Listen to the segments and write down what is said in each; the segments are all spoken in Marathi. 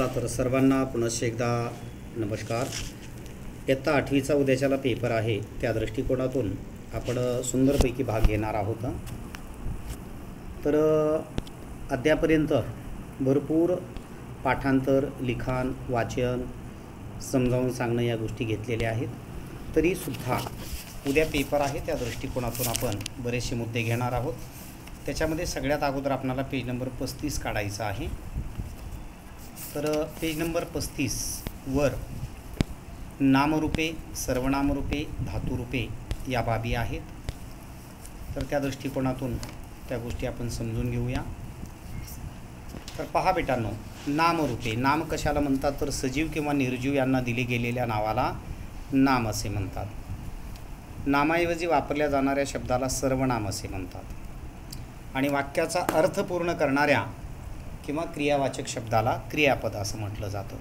तर सर्वांना पुनश्च एकदा नमस्कार. इयत्ता 8वीचा उद्याच्याला पेपर आहे, त्या दृष्टिकोनातून आपण सुंदरपैकी भाग घेणार आहोत. तर अद्यापर्यंत भरपूर पाठांतर, लिखाण, वाचन, समजावून सांगणं या गोष्टी घेतलेल्या आहेत. तरीसुद्धा उद्या पेपर आहे, त्या दृष्टिकोनातून आपण बरेचसे मुद्दे घेणार आहोत. त्याच्यामध्ये सगळ्यात अगोदर आपल्याला पेज नंबर 35 काढायचा आहे. तर पेज नंबर 35 वर नामरूपे, सर्वनामरूपे, धातुरूपे या बाबी आहेत. तर त्या दृष्टिकोनातून त्या गोष्टी आपण समजून घेऊया. तर पहा बेटांनो, नामरूपे, नाम कशाला म्हणतात तर सजीव किंवा निर्जीव यांना दिले गेलेल्या नावाला नाम असे म्हणतात. नामाऐवजी वापरल्या जाणाऱ्या शब्दाला सर्वनाम असे म्हणतात. आणि वाक्याचा अर्थ पूर्ण करणाऱ्या किंवा क्रियावाचक शब्दाला क्रियापद असं म्हटलं जातं.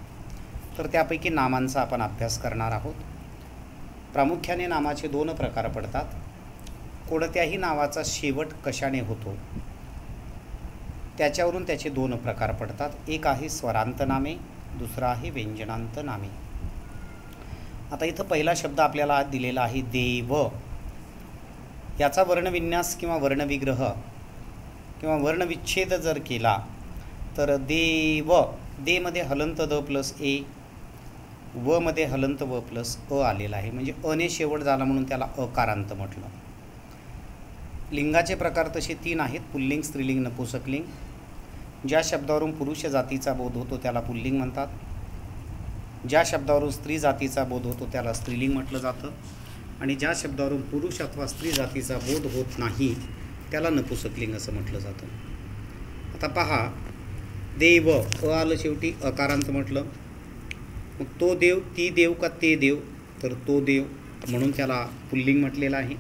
तर त्यापैकी नामांचा आपण अभ्यास करणार आहोत. प्रामुख्याने नामाचे 2 प्रकार पडतात. कोणत्याही नावाचा शेवट कशाने होतो त्याच्यावरून त्याचे 2 प्रकार पडतात. एक आहे स्वरांत नामे, दुसरा आहे व्यंजनांत नामे. आता इथं पहिला शब्द आपल्याला दिलेला आहे देव. याचा वर्णविन्यास किंवा वर्णविग्रह किंवा वर्णविच्छेद जर केला तर देव, दे मध्ये हलंत द प्लस ए, व मध्ये हलंत व प्लस अ आलेला आहे. म्हणजे अने शेवट झाला म्हणून त्याला अकारांत म्हटलं. लिंगाचे प्रकार तसे 3 आहेत: पुल्लिंग, स्त्रीलिंग, नपुंसकलिंग. ज्या शब्दावरून पुरुष जातीचा बोध होतो त्याला पुल्लिंग म्हणतात. ज्या शब्दावरून स्त्री जातीचा बोध होतो त्याला स्त्रीलिंग म्हटलं जातं. आणि ज्या शब्दावरून पुरुष अथवा स्त्री जातीचा बोध होत नाही त्याला नपुंसकलिंग असं म्हटलं जातं. आता पहा, देव, अ आलं शेवटी, अकारांत म्हटलं. मग तो देव, ती देव का ते देव, तर तो देव म्हणून त्याला पुल्लिंग म्हटलेलं आहे.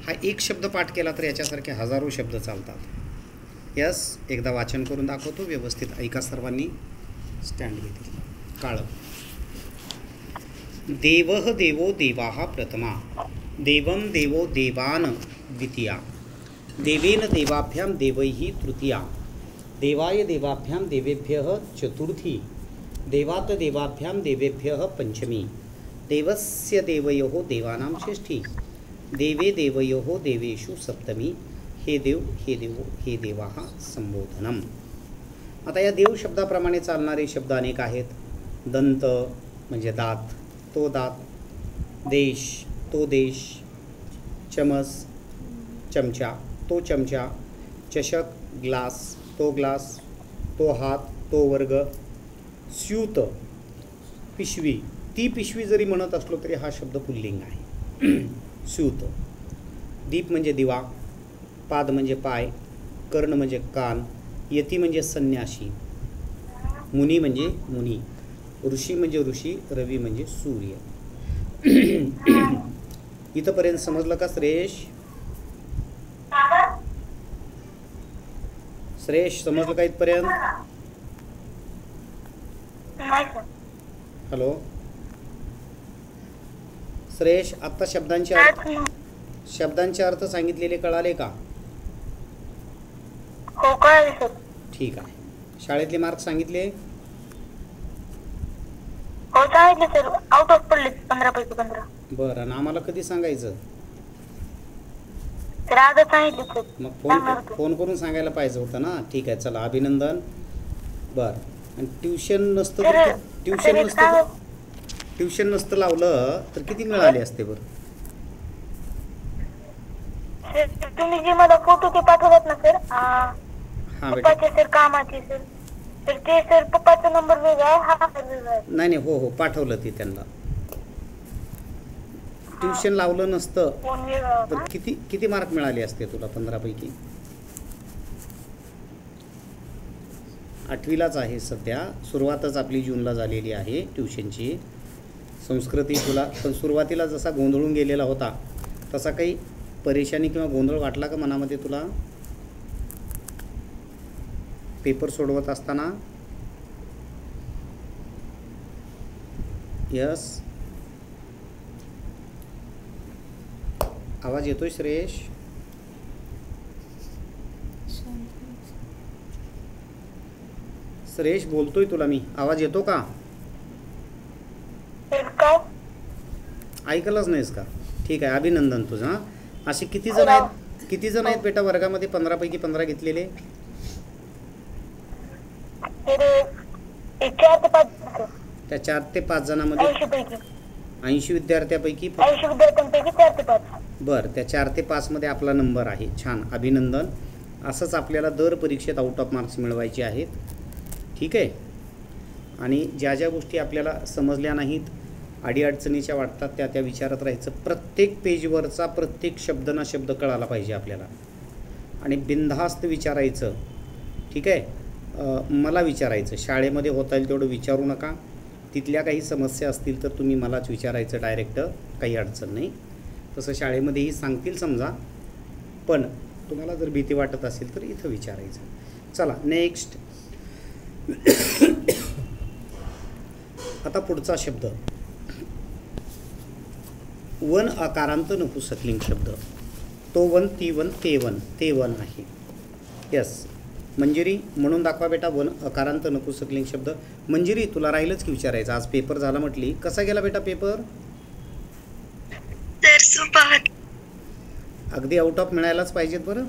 हा एक शब्द पाठ केला तर याच्यासारखे हजारो शब्द चालतात. यस, एकदा वाचन करून दाखवतो, व्यवस्थित ऐका सर्वांनी. स्टँड घेतील काळं. देवः देवो देवाः प्रथमा, देवं देवो देवान् द्वितीया, देवेन देवाभ्यां देवैः तृतीया, देवाय देवाभ्यां देवेभ्यः चतुर्थी, देवात देवाभ्यां देवेभ्यः पंचमी, देवस्य देवयोः देवानां षष्ठी, देवे देवयोः देवेषु सप्तमी, हे देव हे देवो हे देवाः संबोधनम. आता या देव शब्दाप्रमाणे चालणारे शब्द अनेक आहेत. दंत म्हणजे दात, तो दात. देश, तो देश. चमच, चमचा, तो चमचा. चषक, ग्लास, तो ग्लास. तो हात, तो वर्ग. स्यूत, पिशवी. ती पिशवी जरी म्हणत असलो तरी हा शब्द पुल्लिंग आहे. स्यूत. दीप म्हणजे दिवा. पाद म्हणजे पाय. कर्ण म्हणजे कान. यती म्हणजे संन्यासी. मुनी म्हणजे मुनी. ऋषी म्हणजे ऋषी. रवी म्हणजे सूर्य. इथंपर्यंत समजलं का श्रेयश? श्रेयश समजलं का इथपर्यंत? हॅलो श्रेयश, आत्ता शब्दांचे अर्थ सांगितलेले कळाले का? हो, कळाले सर. ठीक आहे. शाळेतले मार्क सांगितले? हो, सांगितले सर. आउट ऑफ पडले 15 पैकी 15. बरं, आणि आम्हाला कधी सांगायचं? तर आज सांगितले सर. मग फोन करून सांगायला पाहिजे होतं ना. ठीक आहे, चला, अभिनंदन. बरं, आणि ट्युशन नसतं लावलं तर किती मिळाले असते बरं? तुम्ही जे मला फोटो ते पाठवतात ना सर, हां बेटा. पप्पाचे सर, कामाचे सर, तर ते सर पप्पाचा नंबर वेगळा आहे, हा नंबर वेगळा आहे. नाही नाही, हो हो, पाठवलं ते त्यांना. ट्युशन लावलं नसतं फोन वेगळा तर किती मार्क मिळाले असते तुला 15 पैकी? 8वीलाच आहे सध्या, सुरुवातच आपली जूनला झालेली आहे ट्युशनची. संस्कृती तुला पण सुरुवातीला जसा गोंधळून गेलेला होता तसा काही परेशानी किंवा गोंधळ वाटला का मनामध्ये तुला पेपर सोडवत असताना? यस, आवाज येतोय श्रेयश? सुरेश बोलतोय तुला मी, आवाज येतो का? तर काय ऐकलंच नाहीस का? ठीक आहे, अभिनंदन तुझं. हां, असे किती जण आहेत बेटा वर्गामध्ये 15 पैकी 15 घेतलेले? तर 4 ते 5 त्या 4 ते 5 जणांमध्ये 80 विद्यार्थ्यापैकी 80 विद्यार्थ्यांपैकी 4 ते 5. बरं, त्या 4 ते 5 मध्ये आपला नंबर आहे. छान, अभिनंदन. असंच आपल्याला दर परीक्षेत आउट ऑफ मार्क्स मिळवायचे आहेत. ठीक आहे. आणि ज्या ज्या गोष्टी आपल्याला समजल्या नाहीत, अडीअडचणीच्या वाटतात, त्या विचारत राहायचं. प्रत्येक पेजवरचा प्रत्येक शब्द ना शब्द कळाला पाहिजे आपल्याला, आणि बिनधास्त विचारायचं. ठीक आहे. मला विचारायचं, शाळेमध्ये होता येईल तेवढं विचारू नका. तिथल्या काही समस्या असतील तर तुम्ही मलाच विचारायचं डायरेक्ट, काही अडचण नाही. तसं शाळेमध्येही सांगतील समजा, पण तुम्हाला जर भीती वाटत असेल तर इथं विचारायचं. चला नेक्स्ट. आता पुढचा शब्द, वन अकारांत नपुंसकलिंग शब्द. तो वन, ती वन, ते वन, ते वन आहे. यस, मंजिरी म्हणून दाखवा बेटा वन अकारांत नपुंसकलिंग शब्द. मंजिरी तुला राहिलंच की विचारायचं, आज पेपर झाला म्हटली. कसा गेला बेटा पेपर? तर सुपर. अगदी आउट ऑफ मिळायलाच पाहिजेत बरं.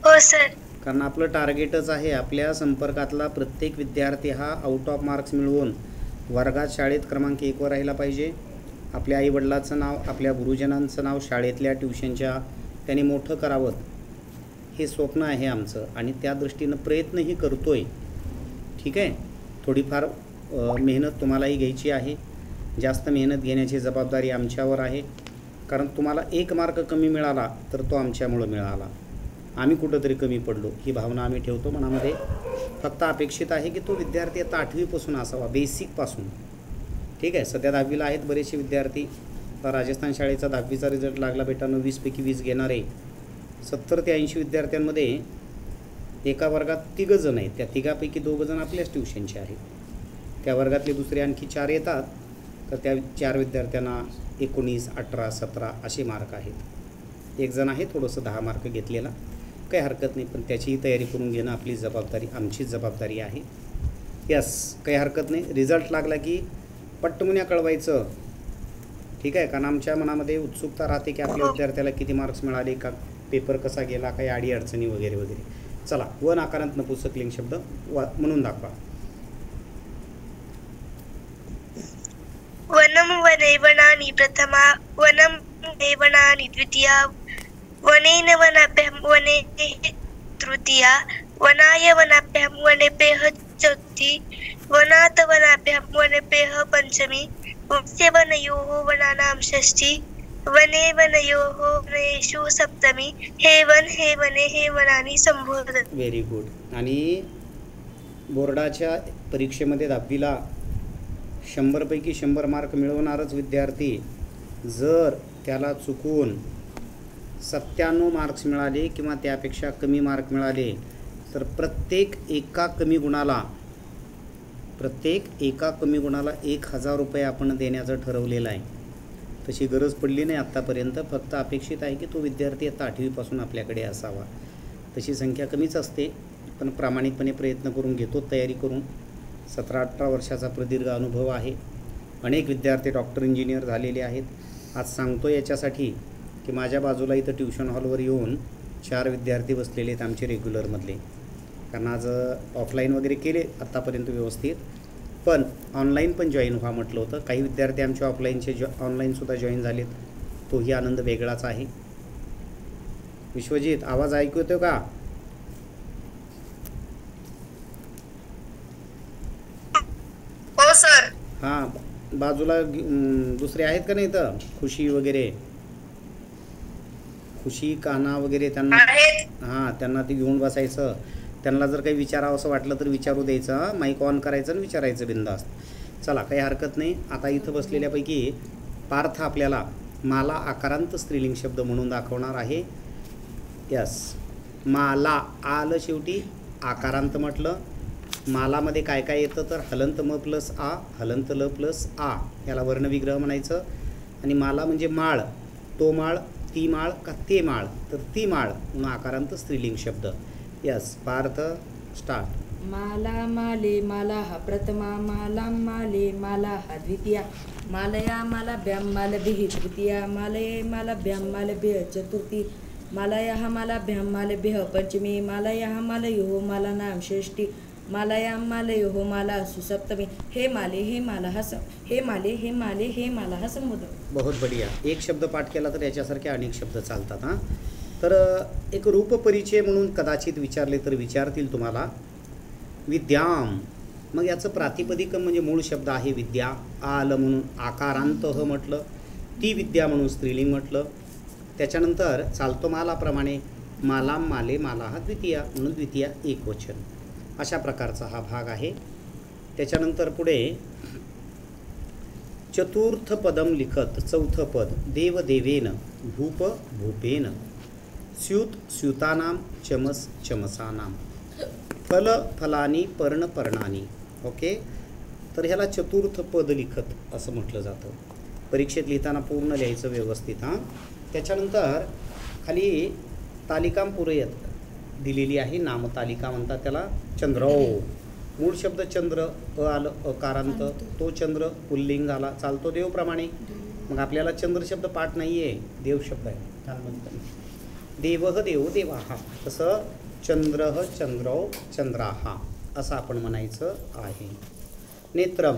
हो सर. कारण आपलं टार्गेटच आहे आपल्या संपर्कातला प्रत्येक विद्यार्थी हा आउट ऑफ मार्क्स मिळवून वर्गात शाळेत क्रमांक 1 वर राहिला पाहिजे. आपल्या आईवडिलाचं नाव, आपल्या गुरुजनांचं नाव, शाळेतल्या ट्युशनच्या त्यांनी मोठं करावं, हे स्वप्न आहे आमचं, आणि त्या दृष्टीनं प्रयत्नही करतोय. ठीक आहे. थोडीफार मेहनत तुम्हालाही घ्यायची आहे. जास्त मेहनत घेण्याची जबाबदारी आमच्यावर आहे. कारण तुम्हाला 1 मार्क कमी मिळाला तर तो आमच्यामुळं मिळाला, आम्ही कुठंतरी कमी पडलो ही भावना आम्ही ठेवतो मनामध्ये. फक्त अपेक्षित आहे की तो विद्यार्थी आता 8वीपासून असावा, बेसिकपासून. ठीक आहे. सध्या 10वीला आहेत बरेचसे विद्यार्थी. राजस्थान शाळेचा 10वीचा रिझल्ट लागला बेटा, 20 पैकी 20 घेणारे 70 ते 80 विद्यार्थ्यांमध्ये एका वर्गात 3 जण आहेत. त्या 3पैकी 2 जण आपल्याच ट्युशनचे आहेत. त्या वर्गातले दुसरे आणखी 4 येतात, तर त्या 4 विद्यार्थ्यांना 19, 18, 17 असे मार्क आहेत. 1 जण आहे थोडंसं 10 मार्क घेतलेला, काही हरकत नाही, पण त्याचीही तयारी करून घेणं आपली जबाबदारी, आमचीच जबाबदारी आहे. यस, काही हरकत नाही. रिझल्ट लागला की पट्टमुन्या कळवायचं. ठीक आहे. कारण आमच्या मनामध्ये उत्सुकता राहते की आपल्या विद्यार्थ्याला किती मार्क्स मिळाले, का पेपर कसा गेला, काही अडीअडचणी वगैरे वगैरे. चला, वन आकारांत नपुंसकलिंग शब्द म्हणून दाखवा. वनम वने वनानि प्रथमा, वनम वने वनानि द्वितीया, वनेन वनाभ्याम वने तृतीया, वनाय वनाभ्याम वनेभ्यः चतुर्थी, वनात वनाभ्याम वनेभ्यः पंचमी, वनस्य वनयोः वनानां षष्ठी, वने वनयोः वनेषु सप्तमी, हे वने हे वनानि संबोधत. Very good. आणि बोर्डाच्या परीक्षेमध्ये 10वीला 100 पैकी 100 मार्क मिळवणारच विद्यार्थी जर त्याला चुकून 97 मार्क्स मिळाले किंवा त्यापेक्षा कमी मार्क मिळाले तर प्रत्येक एका कमी गुणाला 1000 रुपये आपण देण्याचं ठरवलेलं आहे. तशी गरज पडली नाही आत्तापर्यंत. फक्त अपेक्षित आहे की तो विद्यार्थी आता 8वीपासून आपल्याकडे असावा. तशी संख्या कमीच असते, पण प्रामाणिकपणे प्रयत्न करून घेतो, तयारी करून. 17-18 वर्षाचा प्रदीर्घ अनुभव आहे. अनेक विद्यार्थी डॉक्टर, इंजिनियर झालेले आहेत. आज सांगतो याच्यासाठी की माझ्या बाजूला इथं ट्युशन हॉलवर येऊन 4 विद्यार्थी बसलेले आहेत आमचे रेग्युलरमधले. कारण आज ऑफलाईन वगैरे केले आत्तापर्यंत व्यवस्थित, पण ऑनलाईन पण जॉईन व्हा म्हटलं होतं. काही विद्यार्थी आमचे ऑफलाईनचे ऑनलाईनसुद्धा जॉईन झालेत. तोही आनंद वेगळाच आहे. विश्वजित, आवाज ऐकू येतो का? हो सर. हां, बाजूला दुसरे आहेत का नाही तर? खुशी वगैरे, खुशी, कान्हा वगैरे, त्यांना हां त्यांना ते घेऊन बसायचं. त्यांना जर काही विचारावं असं वाटलं तर विचारू द्यायचं. माईक ऑन करायचं आणि विचारायचं बिंदास्त. चला, काही हरकत नाही. आता इथं बसलेल्यापैकी पार्थ आपल्याला माला आकारांत स्त्रीलिंग शब्द म्हणून दाखवणार आहे. यस, माला, आलं शेवटी, आकारांत म्हटलं. मालामध्ये काय काय येतं तर हलंत म प्लस आ, हलंत ल प्लस आ, याला वर्णविग्रह म्हणायचं. आणि माला म्हणजे माळ, तो माळ, ती माळ का ते माळ, तर ती माळ म्हणून आकारांत स्त्रीलिंग शब्द. Yes, Parth start. माला माले माला हा प्रथमा माला माले माला हा द्वितीया मालया मालाभ्याम मालभिः तृतीया मालये मालाभ्याम मालभिः चतुर्थी मालयाः मालाभ्याम मालभिः पंचमी मालयाः मालयोः मालानां षष्ठी मालयां मालयोः माला सुसप्तमी हे माले हे माला हा हे माले हे माले हे माला हा समुद्र. बहुत बढिया. एक शब्द पाठ केला तर याच्यासारखे अनेक शब्द चालतात. हां, तर एक रूपपरिचय म्हणून कदाचित विचारले तर विचारतील तुम्हाला. विद्याम, मग याचं प्रातिपदिक म्हणजे मूळ शब्द आहे विद्या. आल म्हणून आकारांत ह म्हटलं, ती विद्या म्हणून स्त्रीलिंग म्हटलं. त्याच्यानंतर चालतो मालाप्रमाणे मालाम माले माला हा द्वितीया म्हणून द्वितीया एकवचन. अशा प्रकारचा हा भाग आहे. त्याच्यानंतर पुढे चतुर्थ पदम लिखत, चौथं पद देव देवेन भूप भूपेन स्यूत स्यूतानाम चमस चमसानाम फल फलानी पर्ण पर्णानी. ओके, तर ह्याला चतुर्थ पद लिखत असं म्हटलं जातं. परीक्षेत लिहिताना पूर्ण लिहायचं व्यवस्थित. हां, त्याच्यानंतर खाली तालिकाम पुरयत दिलेली आहे. नामतालिका म्हणतात त्याला. चंद्रो, मूळ शब्द चंद्र, आलं अकारांत, तो चंद्र पुल्लिंग आला. चालतो देवप्रमाणे. मग आपल्याला चंद्र शब्द पाठ नाही आहे, देव शब्द आहे. छान म्हणतात देवह देव देवाहा, तसं चंद्रह चंद्रो चंद्राहा असं आपण म्हणायचं आहे. नेत्रम,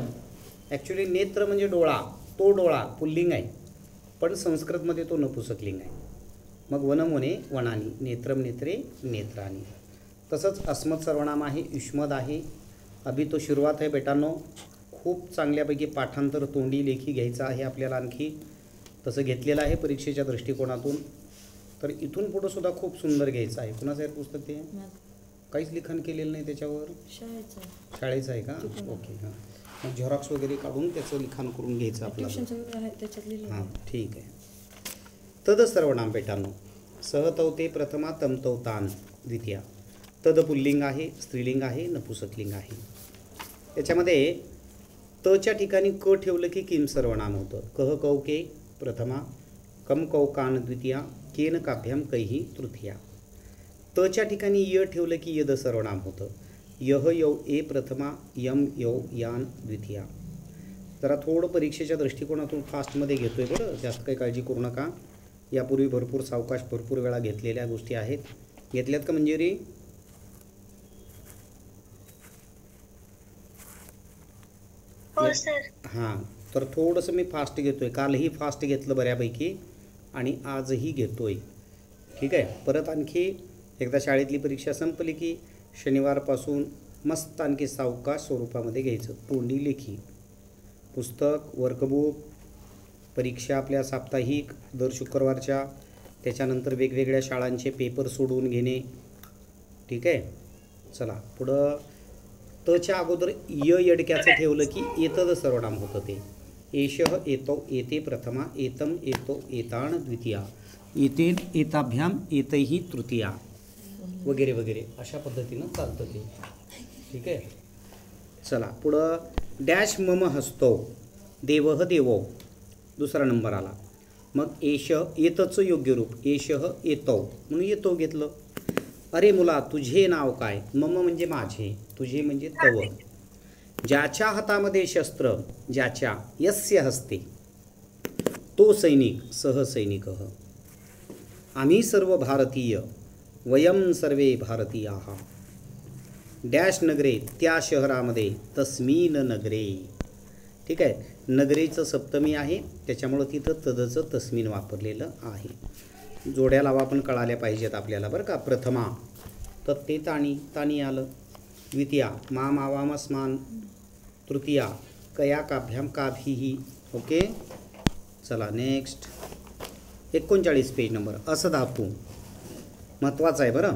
ॲक्च्युली नेत्र म्हणजे डोळा, तो डोळा पुल्लिंग आहे, पण संस्कृतमध्ये तो नपुसकलिंग आहे. मग वनमुने वनानी, नेत्रम नेत्रे नेत्रानी. तसंच अस्मत् सर्वनाम आहे, युष्मद आहे. अभि तो सुरुवात आहे बेटांनो. खूप चांगल्यापैकी पाठांतर तोंडी लेखी घ्यायचं आहे आपल्याला. आणखी तसं घेतलेलं आहे परीक्षेच्या दृष्टिकोनातून. तर इथून पुढं सुद्धा खूप सुंदर घ्यायचं आहे. कुणाचं आहे पुस्तक ते? काहीच लिखाण केलेलं नाही त्याच्यावर. शाळेचं आहे का? ओके. हां, मग झेरॉक्स वगैरे काढून त्याचं लिखाण करून घ्यायचं आपल्याला. हां, ठीक आहे. तद सर्वनाम बेटांनो. सहतवते प्रथमा तमतवतान द्वितीया. तद पुल्लिंग आहे, स्त्रीलिंग आहे, नपुसकलिंग आहे. त्याच्यामध्ये तच्या ठिकाणी क ठेवलं की किम सर्वनाम होतं. कह कौके प्रथमा, कम कौकान द्वितीया, केन काभ्याम कैही तृतीया. तच्या ठिकाणी य ठेवलं की यद सर्वनाम होतं. यह यौ ए प्रथमा, यम यौ यान द्वितीया. जरा थोडं परीक्षेच्या दृष्टिकोनातून फास्टमध्ये घेतो आहे बरं, जास्त काही काळजी करू नका. यापूर्वी भरपूर सावकाश भरपूर वेळा घेतलेल्या गोष्टी आहेत. घेतल्यात का मंजिरी? हो सर. हां, तर थोडंसं मी फास्ट घेतो आहे. कालही फास्ट घेतलं बऱ्यापैकी आणि आजही घेतो आहे. ठीक आहे. परत आणखी एकदा शाळेतली परीक्षा संपली की शनिवारपासून मस्त आणखी सावकाश स्वरूपामध्ये घ्यायचं. तोंडी लेखी पुस्तक, वर्कबुक, परीक्षा आपल्या साप्ताहिक दर शुक्रवारच्या, त्याच्यानंतर वेगवेगळ्या शाळांचे पेपर सोडवून घेणे. ठीक आहे. चला पुढं. तच्या अगोदर य यडक्याचं ठेवलं की एतद सर्वनाम होतं ते. एषः एतौ एते प्रथमा, एतम एतो एतान द्वितीया, एतेन एताभ्याम एतैही तृतीया वगैरे वगैरे अशा पद्धतीनं चालतं ते. ठीक आहे. चला पुढं. डॅश मम हस्तो देवह देवो दुसरा नंबर आला. मग एष येतचं योग्य रूप. एषः येतौ म्हणून येतो घेतलं. अरे मुला तुझे नाव काय? मम म्हणजे माझे, तुझे म्हणजे तव. ज्याच्या हातामध्ये शस्त्र, ज्याच्या, यस्य हस्ते, तो सैनिक, सह सैनिकः. आम्ही सर्व भारतीय, वयम सर्वे भारतीयाः. डॅश नगरे, त्या शहरामध्ये, तस्मिन नगरे. ठीक आहे. नगरेचं सप्तमी आहे त्याच्यामुळं तिथं तदचं तस्मिन वापरलेलं आहे. जोड्या लावा पण कळाल्या पाहिजेत आपल्याला बरं का. प्रथमा तत्ते ताणी, ताणी आलं. द्वितीया मा मावामस्मान. तृतीया कया काभ्याम काभीही. ओके. चला नेक्स्ट. 39 page number. असं धातू महत्त्वाचं आहे बरं.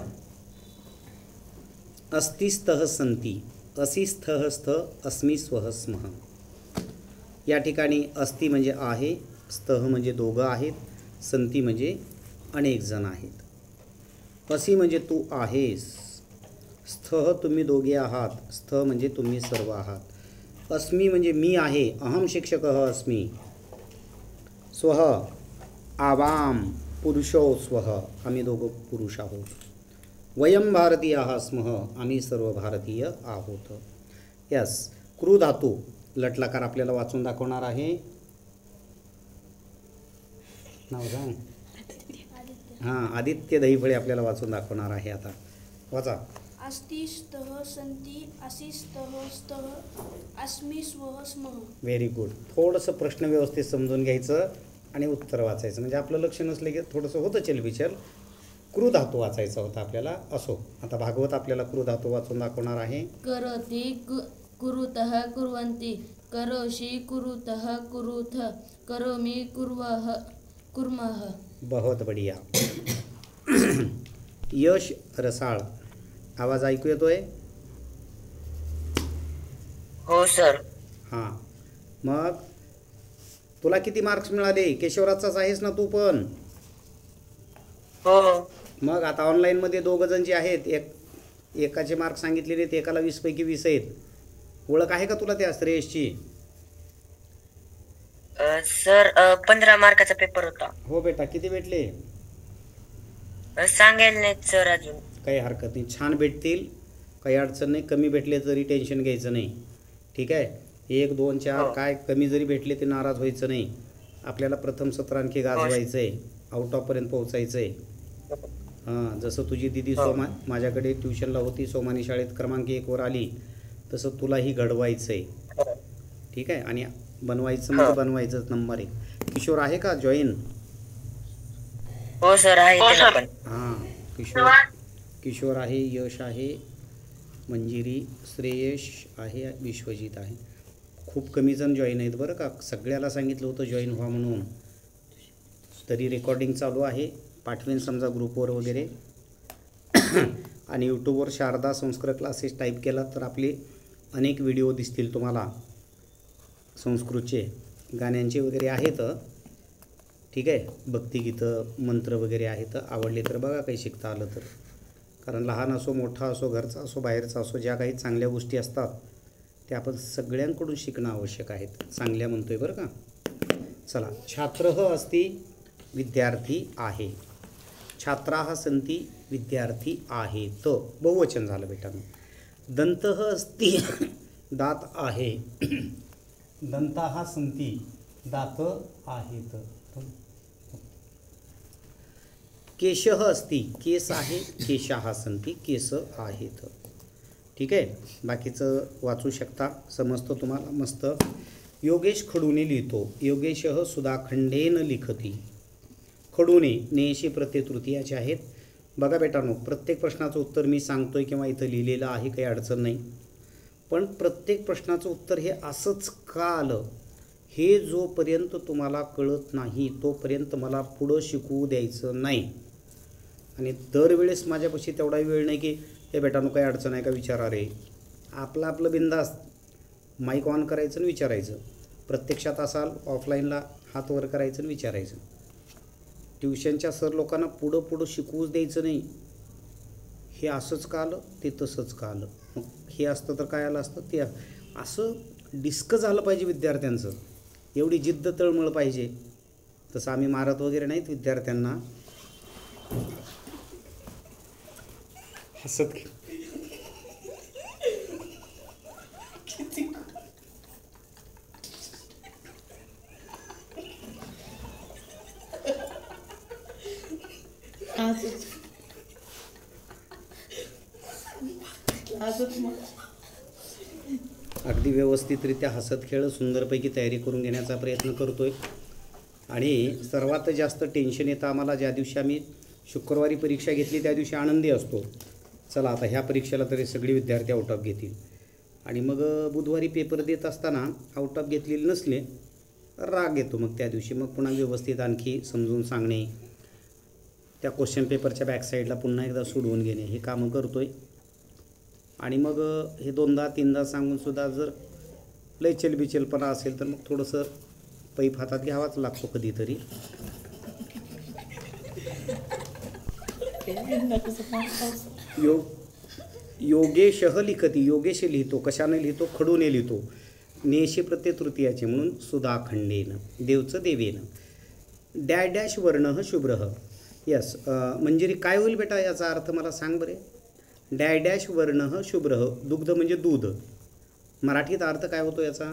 अस्तिस्तः संती, असिस्थः स्थ, अस्मि स्वः स्मः. या ठिकाणी अस्ति म्हणजे आहे, स्तः म्हणजे दोघं आहेत, संती म्हणजे अनेक जण आहेत. असी म्हणजे तू आहेस, स्थः तुम्ही दोघे आहात, स्थ म्हणजे तुम्ही सर्व आहात. अस्मि म्हणजे मी आहे, अहम शिक्षकः अस्मि. स्वः आवाम पुरुषो स्वः, आम्ही दोघं पुरुष आहोत. वयम भारतीयाः स्मः, आम्ही सर्व भारतीय आहोत. यस, क्रू धातू लटलकार आपल्याला वाचून दाखवणार आहे. नाव सांग. हां, आदित्य दहीफळे आपल्याला वाचून दाखवणार आहे. आता वाचा. अस्ति स्तः सन्ति असि स्तः स्तः अस्मि स्वः स्मः. Very good. थोडंसं प्रश्न व्यवस्थित समजून घ्यायचं आणि उत्तर वाचायचं, म्हणजे आपलं लक्ष नसलं की थोडंसं होतं चलबिचल. क्रू धातू वाचायचा होता आपल्याला. असो, आता भागवत आपल्याला क्रू धातू वाचून दाखवणार आहे. करोति कुरुतः कुर्वन्ति, करोषि कुरुतः कुरुथ, करोमि कुर्वः कुर्मः. बहुत बढिया. यश रसाळ, आवाज ऐकू येतोय? हो सर. हां, मग तुला किती मार्क्स मिळाले? केशवराजचाच आहेस ना तू पण? हो. मग आता ऑनलाईनमध्ये दोघं जण जे आहेत, एकाचे मार्क सांगितलेले आहेत, एकाला 20 पैकी 20 आहेत. ओळख आहे का तुला त्या श्रेयसची? सर 15 मार्काचा पेपर होता. हो बेटा, किती भेटले? सांगायला नाहीत सर अजून. काही हरकत नाही, छान भेटतील, काही अडचण नाही. कमी भेटले तरी टेन्शन घ्यायचं नाही, ठीक आहे? 1 2 4 काय कमी जरी भेटले ते नाराज व्हायचं नाही. आपल्याला प्रथम सत्र आणखी गाजवायचं आहे, आउट ऑफपर्यंत पोहोचायचं आहे. हां, जसं तुझी दिदी सोमा माझ्याकडे ट्युशनला होती, सोमानी शाळेत क्रमांक 1 वर आली, तसं तुलाही घडवायचं आहे, ठीक आहे? आणि बनवायचं म्हणजे बनवायचंच नंबर 1. किशोर आहे का जॉईन? हो सर आहे त्याला पण. हां, किशोर आहे, यश आहे, मंजिरी, श्रेयश आहे, विश्वजित आहे. खूप कमी जण जॉईन आहेत बरं का. सगळ्याला सांगितलं होतं जॉईन व्हा म्हणून, तरी रेकॉर्डिंग चालू आहे. पाठवेन समजा ग्रुपवर वगैरे. आणि यूट्यूबवर शारदा संस्कृत क्लासेस टाईप केला तर आपले अनेक व्हिडिओ दिसतील तुम्हाला. संस्कृतचे गाण्यांचे वगैरे आहेत, ठीक आहे? भक्तिगीतं, मंत्र वगैरे आहेत. आवडले तर बघा, काही शिकता आलं तर. कारण लहान असो, मोठा असो, घरचा असो, बाहेरचा असो, ज्या काही चांगल्या गोष्टी असतात त्या आपण सगळ्यांकडून शिकणं आवश्यक आहेत. चांगल्या म्हणतोय बरं का. चला, छात्रः अस्ति, विद्यार्थी आहे. छात्राः सन्ति, विद्यार्थी आहेत. बहुवचन झालं बेटांनो. दन्तः अस्ति, दात आहे. दंताः सन्ति, दात आहेत. केशः अस्ति, केस आहे. केशाः सन्ति, केस आहेत. ठीक आहे? बाकीचं वाचू शकता, समजतं तुम्हाला मस्त. योगेश खडूने लिहितो. योगेशः सुधाखंडेन लिखती. खडूने नेशी प्रत्यय तृतीयाचे आहेत. बघा बेटांनो, प्रत्येक प्रश्नाचं उत्तर मी सांगतोय किंवा इथं लिहिलेलं आहे, काही अडचण नाही. पण प्रत्येक प्रश्नाचं उत्तर हे असंच का आलं हे जोपर्यंत तुम्हाला कळत नाही तोपर्यंत मला पुढं शिकवू द्यायचं नाही. आणि दरवेळेस माझ्यापाशी तेवढा वेळ नाही की हे बेटांनो काही अडचण आहे का विचारा रे. आपलं बिंदास्त माईक ऑन करायचं आणि विचारायचं. प्रत्यक्षात असाल ऑफलाईनला हात वर करायचं आणि विचारायचं. ट्युशनच्या सर लोकांना पुढं शिकवूच द्यायचं नाही. हे असंच का आलं, ते तसंच का आलं, मग हे असतं तर काय आलं असतं, ते असं डिस्कस झालं पाहिजे विद्यार्थ्यांचं. एवढी जिद्द तळमळ पाहिजे. तसं आम्ही मारत वगैरे नाहीत विद्यार्थ्यांना. हसत अगदी व्यवस्थितरित्या हसत खेळ सुंदरपैकी तयारी करून घेण्याचा प्रयत्न करतोय. आणि सर्वात जास्त टेन्शन येतं आम्हाला ज्या दिवशी आम्ही शुक्रवारी परीक्षा घेतली त्या दिवशी आनंदी असतो. चला आता ह्या परीक्षेला तरी सगळे विद्यार्थी आउट ऑफ घेतील. आणि मग बुधवारी पेपर देत असताना आउट ऑफ घेतलेले नसले राग येतो मग त्या दिवशी. मग पुन्हा व्यवस्थित आणखी समजून सांगणे, त्या क्वेश्चन पेपरच्या बॅकसाईडला पुन्हा एकदा सोडवून घेणे, हे कामं करतोय. आणि मग हे 2दा 3दा सांगूनसुद्धा जर लय चलबिचलपणा असेल तर मग थोडंसं पैप हातात घ्यावाच लागतो कधीतरी. योगेशः लिखती, योगेश लिहितो. कशाने लिहितो? खडूने लिहितो. नेशी प्रत्यय तृतीयाचे म्हणून सुधाखंडेन, देवचं देवेन. डॅश वर्णः शुभ्रः, यस मंजिरी काय होईल बेटा याचा अर्थ मला सांग बरे. डॅश डॅश वर्ण शुभ्र, दुग्ध म्हणजे दूध. मराठीत अर्थ काय होतो याचा?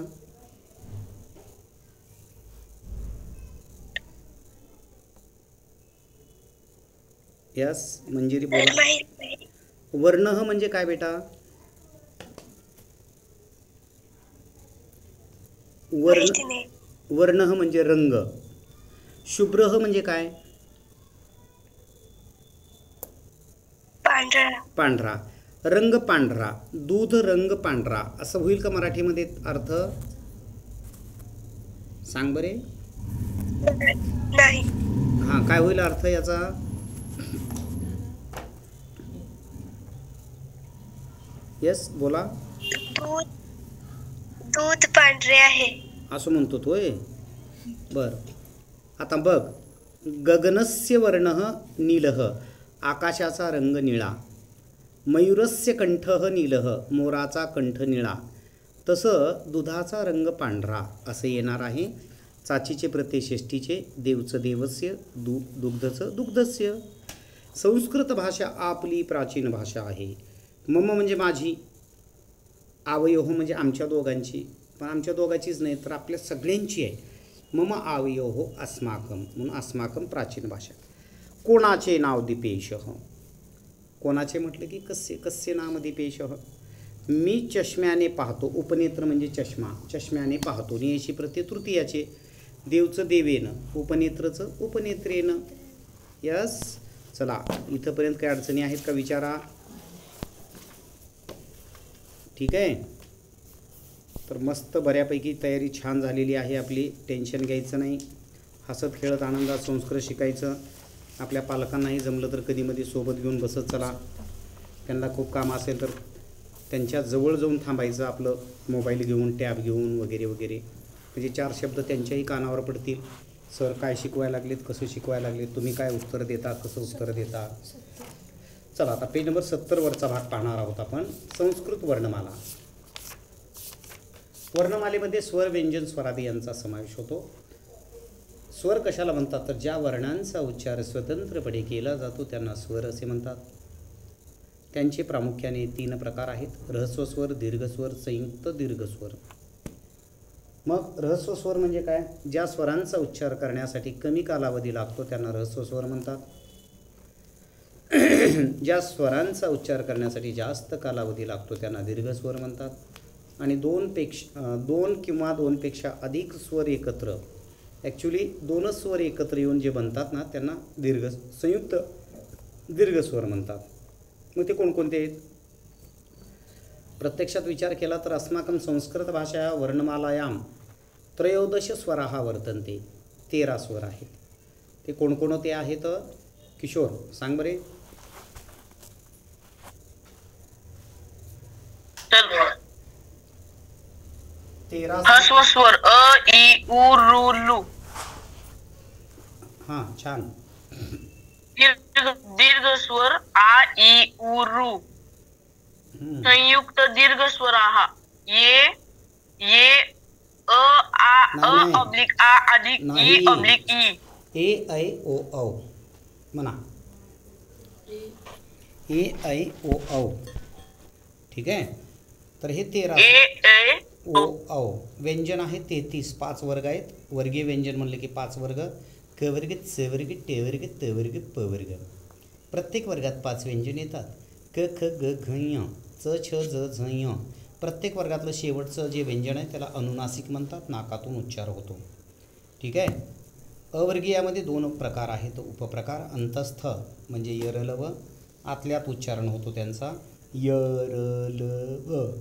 यस मंजिरी बोला. माहित नाही. वर्ण म्हणजे काय बेटा? माहिती नाही. वर्ण म्हणजे रंग. शुभ्र म्हणजे काय? पांढरा. पांढरा. रंग पांढरा, दूध रंग पांढरा असं होईल का मराठीमध्ये अर्थ? सांग बरे. नाही. हां काय होईल अर्थ याचा? यस बोला. दूध दूध पांढरे आहे. असं म्हणतो होय. बरं आता बघ. गगनस्य वर्ण नीलः, आकाशाचा रंग निळा. मयूरस्य कंठः नीलः, मोराचा कंठ निळा. तसं दुधाचा रंग पांढरा असं येणार आहे. चाचीचे प्रत्यय षष्टीचे, देवचं देवस्य, दुग्धचं दुग्धस्य. संस्कृत भाषा आपली प्राचीन भाषा आहे. मम म्हणजे माझी, आवयोह म्हणजे आमच्या दोघांची, पण आमच्या दोघांचीच नाही तर आपल्या सगळ्यांची आहे. मम आवयोह अस्माकम, म्हणून अस्माकम प्राचीन भाषा. कोणाचे नाव दिपेशः, कोणाचे म्हटलं की कस्य, कस्य नाम दिपेशः. मी चष्म्याने पाहतो, उपनेत्र म्हणजे चष्मा, चष्म्याने पाहतो. नियशी प्रत्यय तृतीयाचे. देवचं देवेनं, उपनेत्रचं उपनेत्रेनं. यस चला इथंपर्यंत काही अडचणी आहेत का विचारा. ठीक आहे. तर मस्त बऱ्यापैकी तयारी छान झालेली आहे आपली. टेन्शन घ्यायचं नाही. हसत खेळत आनंदात संस्कृत शिकायचं. आपल्या पालकांनाही जमलं तर कधीमध्ये सोबत घेऊन बसत चला. त्यांना खूप काम असेल तर त्यांच्या जवळ जाऊन थांबायचं, आपलं मोबाईल घेऊन टॅब घेऊन वगैरे वगैरे. म्हणजे 4 शब्द त्यांच्याही कानावर पडतील. सर काय शिकवायला लागलेत, कसं शिकवायला लागलेत, तुम्ही काय उत्तर देता, कसं उत्तर देता. चला आता पेज नंबर 70 वरचा भाग पाहणार आहोत आपण. संस्कृत वर्णमाला. वर्णमालेमध्ये स्वर, व्यंजन, स्वरादी यांचा समावेश होतो. स्वर कशाला म्हणतात तर ज्या वर्णांचा उच्चार स्वतंत्रपणे केला जातो त्यांना स्वर असे म्हणतात. त्यांचे प्रामुख्याने 3 प्रकार आहेत. ऱ्हस्वस्वर, दीर्घस्वर, संयुक्त दीर्घस्वर. मग ऱ्हस्वस्वर म्हणजे काय? ज्या स्वरांचा उच्चार करण्यासाठी कमी कालावधी लागतो त्यांना ऱ्हस्वस्वर म्हणतात. ज्या स्वरांचा उच्चार करण्यासाठी जास्त कालावधी लागतो त्यांना दीर्घस्वर म्हणतात. आणि 2 किंवा 2पेक्षा अधिक स्वर एकत्र, ॲक्च्युली 2च स्वर एकत्र येऊन जे बनतात ना त्यांना संयुक्त दीर्घस्वर म्हणतात. मग ते कोणकोणते आहेत? प्रत्यक्षात विचार केला तर अस्माकं संस्कृत भाषा वर्णमालायां 13 स्वराः वर्तन्ते. 13 स्वर आहेत. ते कोणकोणते आहेत किशोर सांग बरे. ह्रस्वस्वर अ इ उ ऋ लु. हां छान. दीर्घस्वर आ इ उ ऋ. संयुक्त दीर्घस्वराः ये अ आ ऑब्लिक आ अधिक ई ऑब्लिक ई. ए ऐ ओ औ म्हणा. ए ऐ ओ औ. ठीक आहे. तर हे 13 ए ओ औ. व्यंजन आहे 33. 5 वर्ग आहेत. वर्गीय व्यंजन म्हणलं की 5 वर्ग. क वर्ग, च वर्ग, ट वर्ग, त वर्ग, प वर्ग. प्रत्येक वर्गात 5 व्यंजन येतात. क ख ग घ ञ, च छ ज झ ञ. प्रत्येक वर्गातलं शेवटचं जे व्यंजन आहे त्याला अनुनासिक म्हणतात. नाकातून उच्चार होतो. ठीक आहे. अवर्गीयामध्ये 2 प्रकार आहेत. उपप्रकार अंतस्थ म्हणजे यरलव, आतल्यात उच्चारण होतो त्यांचा यरलव.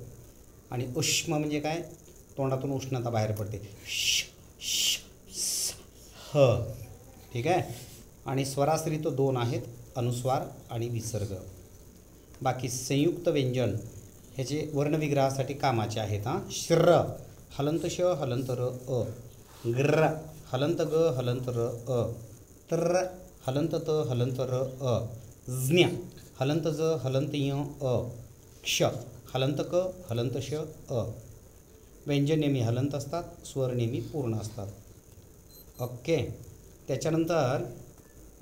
आणि उष्म म्हणजे काय? तोंडातून उष्णता बाहेर पडते. श श स ह. ठीक आहे. आणि स्वराश्री तो 2 आहेत, अनुस्वार आणि विसर्ग. बाकी संयुक्त व्यंजन ह्याचे वर्णविग्रहासाठी कामाचे आहेत. श्र हलंत श हलंत र अ. ग्र हलंत ग हलंत र अ. त्र हलंत त हलंत र अ. ज्ञ हलंत ज हलंत य अ. क्ष हलंत क हलंत श अ. व्यंजन नेहमी हलंत असतात, स्वर नेहमी पूर्ण असतात. ओके. त्याच्यानंतर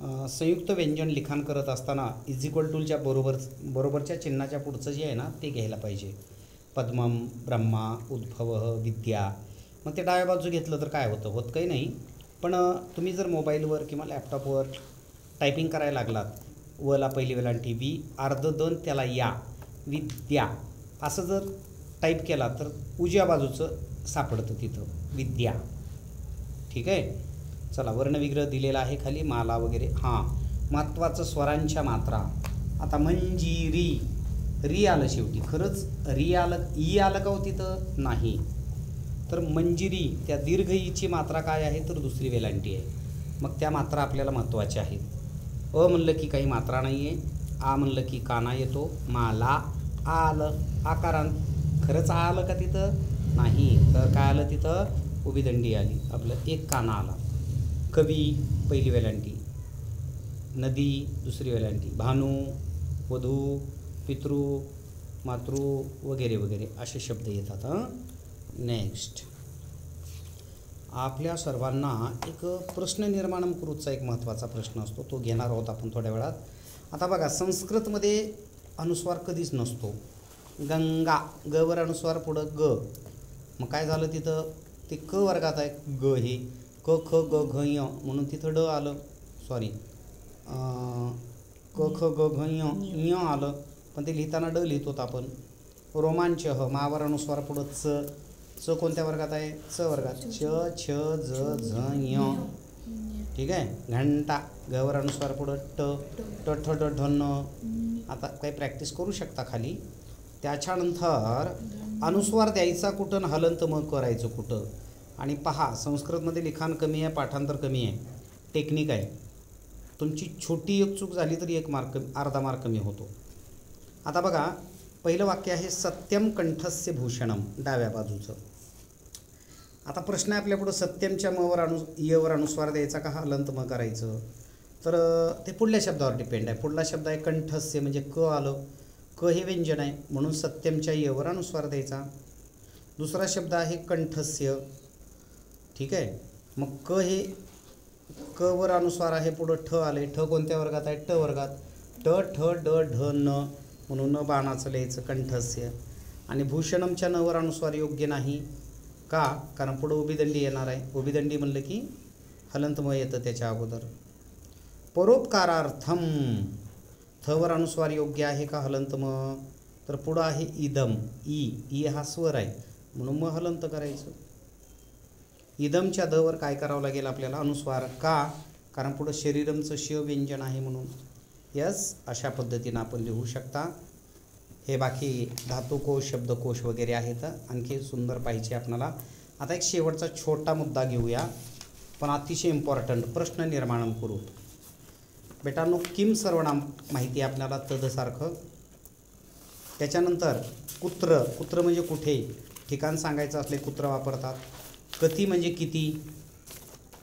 संयुक्त व्यंजन लिखाण करत असताना इज इक्वल टूच्या बरोबरच्या चिन्हाच्या पुढचं जे आहे ना ते घ्यायला पाहिजे. पद्मम, ब्रह्मा, उद्भव, विद्या. मग ते डाव्या बाजू घेतलं तर काय होतं? होत काही नाही. पण तुम्ही जर मोबाईलवर किंवा लॅपटॉपवर टायपिंग करायला लागलात, वला पहिली वेलांटी, वि अर्ध दन त्याला या, विद्या असं जर टाईप केला तर उजव्या बाजूचं सापडतं तिथं विद्या. ठीक आहे. चला, वर्णविग्रह दिलेला आहे खाली, माला वगैरे. हां, महत्त्वाचं स्वरांच्या मात्रा. आता मंजिरी, री आलं शेवटी. खरंच री आलं, ई आलं का हो तिथं? नाही. तर मंजिरी त्या दीर्घ ईची मात्रा काय आहे? तर दुसरी वेलांटी आहे. मग त्या मात्रा आपल्याला महत्त्वाच्या आहेत. अ म्हणलं की काही मात्रा नाही आहे, आ म्हणलं की काना येतो, माला आलं आकारांत. खरंच आलं का तिथं? नाही. तर काय आलं तिथं? उभी दंडी आली, आपलं एक काना आला. कवी पहिली वेलांटी, नदी दुसरी वेलांटी, भानू, वधू, पितृ, मातृ वगैरे वगैरे असे शब्द येतात. नेक्स्ट, आपल्या सर्वांना एक प्रश्न निर्माण करूचा एक महत्त्वाचा प्रश्न असतो, तो घेणार आहोत आपण थोड्या वेळात. आता बघा, संस्कृतमध्ये अनुस्वार कधीच नसतो. गंगा, गवर अनुस्वार पुढं ग. मग काय झालं तिथं? ते क वर्गात आहे ग, हे क ख ग घ य म्हणून तिथं ड आलं. सॉरी, क ख ग घ य आलं, पण ते लिहिताना ड लिहितो आपण. रोमांच, ह मावर अनुस्वार पुढं च. च कोणत्या वर्गात आहे? च वर्गात. च छ ज झ य. ठीक आहे. घंटा, गवर अनुस्वार पुढं ट. ट ठ ड ढ न. आता काही प्रॅक्टिस करू शकता खाली. त्याच्यानंतर अनुस्वार द्यायचा कुठं, हलंत मग करायचं कुठं. आणि पहा, संस्कृतमध्ये लिखाण कमी आहे, पाठांतर कमी आहे, टेक्निक आहे. तुमची छोटी एक चूक झाली तरी एक मार्क, अर्धा मार्क कमी होतो. आता बघा, पहिलं वाक्य आहे सत्यम कंठस्य भूषणम, डाव्या बाजूचं. आता प्रश्न आहे आपल्यापुढं, सत्यमच्या मवर यवर अनुस्वार द्यायचा का हलंत मग करायचं? तर ते पुढल्या शब्दावर डिपेंड आहे. पुढला शब्द आहे कंठस्य, म्हणजे क आलं. क हे व्यंजन आहे म्हणून सत्यमच्या यवर अनुस्वार द्यायचा. दुसरा शब्द आहे कंठस्य. ठीक आहे. मग क हे क वर अनुस्वार आहे, पुढं ठ आले. ठ कोणत्या वर्गात आहे? ट वर्गात. ट ठ ड ढ न म्हणून न बाणाचं लिहायचं कंठस्य. आणि भूषणमच्या नवर अनुस्वार योग्य नाही का? कारण पुढं उभी दंडी येणार आहे. उभी दंडी म्हणलं की हलंतमय येतं त्याच्या अगोदर. परोपकारार्थम, थवर अनुस्वार योग्य आहे का हलंतम? तर पुढं आहे इदम, ई हा स्वर आहे म्हणून मग हलंत करायचं. इदमच्या दवर काय करावं लागेल आपल्याला? अनुस्वार. का? कारण पुढं शरीरमचं श व्यंजन आहे म्हणून. यस, अशा पद्धतीनं आपण लिहू शकता. हे बाकी धातुकोश, शब्दकोश वगैरे आहेत, आणखी सुंदर पाहिजे आपल्याला. आता एक शेवटचा छोटा मुद्दा घेऊया, पण अतिशय इम्पॉर्टंट. प्रश्न निर्माण करू. बेटांनो, किम सर्वनाम माहिती आहे आपल्याला, तदसारखं. त्याच्यानंतर कुत्र, कुत्र म्हणजे कुठे, ठिकाण सांगायचं असले कुत्र वापरतात. कती म्हणजे किती,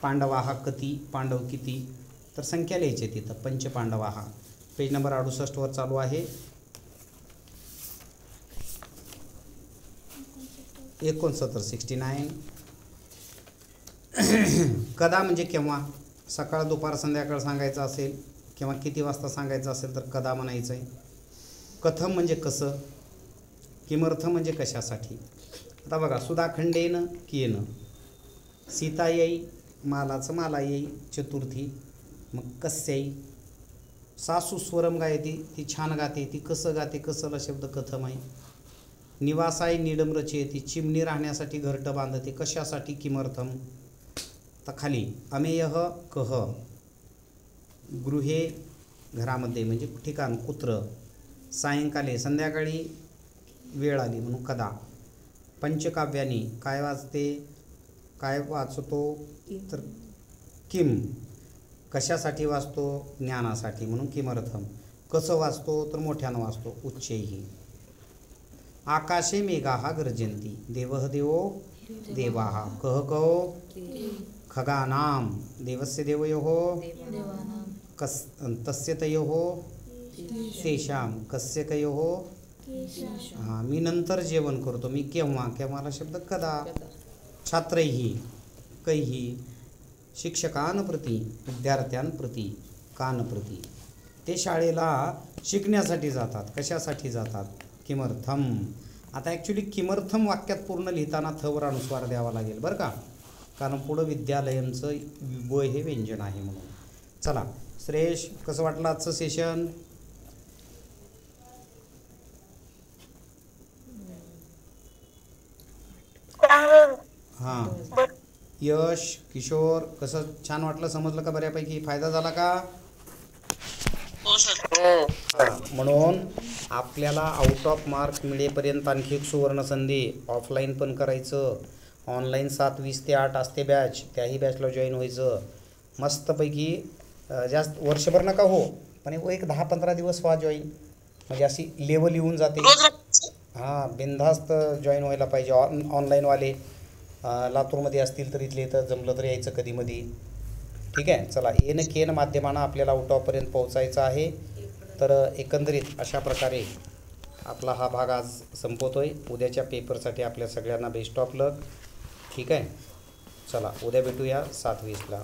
पांडवाहा कती, पांडव किती. तर संख्या लिहायची तिथं, पंचपांडवाहा. पेज नंबर 68वर चालू आहे. 69. कदा म्हणजे केव्हा, सकाळ दुपार संध्याकाळ सांगायचं असेल किंवा किती वाजता सांगायचं असेल तर कदा म्हणायचं आहे. कथम म्हणजे कसं. किमर्थ म्हणजे कशासाठी. आता बघा, सुधाखंडेनं कियेनं, सीता येई, मालाचं माला येई, चतुर्थी. मग कस्याई, सासू स्वरम गायती, ती छान गाते, ती कसं गाते, कसंला शब्द कथम आहे. निवासाई निडम रचयती, चिमणी राहण्यासाठी घरटं बांधते, कशासाठी, किमर्थम. आता खाली अमेयः कह, गृहे घरामध्ये म्हणजे ठिकाण, कुत्र. सायंकाले संध्याकाळी वेळ आली म्हणून कदा. पंचकाव्यानी काय वाचते, काय वाचतो तर किम. कशासाठी वाचतो, ज्ञानासाठी म्हणून किमर्थम. कसं वाचतो तर मोठ्यानं वाचतो, उच्चैही. आकाशे मेघाः गर्जन्ति, देवः देवो देवाः, कह कहो खगानां, देवस्य देवयोः कस तस्य तयोः तेषां, कस्य कयोः. हां, मी नंतर जेवण करतो, मी केव्हा, केव्हाला शब्द कदा. छात्रैः कैः, शिक्षकांप्रती, विद्यार्थ्यांप्रती, कानप्रती. ते शाळेला शिकण्यासाठी जातात. कशासाठी जातात? किमर्थम. आता ॲक्च्युली किमर्थम वाक्यात पूर्ण लिहिताना थवर अनुस्वार द्यावा लागेल बरं का, कारण पुढं विद्यालयमचं व हे व्यंजन आहे म्हणून. चला श्रेयश, कसं वाटलं आजचं सेशन? चांगलं. हां. बरं. यश, किशोर, कसं छान वाटलं? समजलं का बऱ्यापैकी? फायदा झाला का? हो सर. हां, म्हणून आपल्याला आउट ऑफ मार्क्स मिळेपर्यंत आणखी एक सुवर्ण संधी. ऑफलाईन पण करायचं, ऑनलाईन 7:20 ते 8 असते बॅच, त्याही बॅचला जॉईन व्हायचं. मस्तपैकी जास्त वर्षभर नका हो, पण एक 10-15 दिवस व्हा जॉईन, म्हणजे अशी लेवल येऊन जाते. हां, बिनधास्त जॉईन व्हायला पाहिजे. ऑनलाईनवाले लातूरमध्ये असतील तर इथले तर जमलं तर यायचं कधीमधी. ठीक आहे. चला, येणं केन माध्यमानं आपल्याला आउट ऑफपर्यंत पोहोचायचं आहे. तर एकंदरीत अशा प्रकारे आपला हा भाग आज संपवतो आहे. उद्याच्या पेपरसाठी आपल्या सगळ्यांना बेस्ट ऑफ लक. ठीक आहे. चला, उद्या भेटूया 7:20 ला.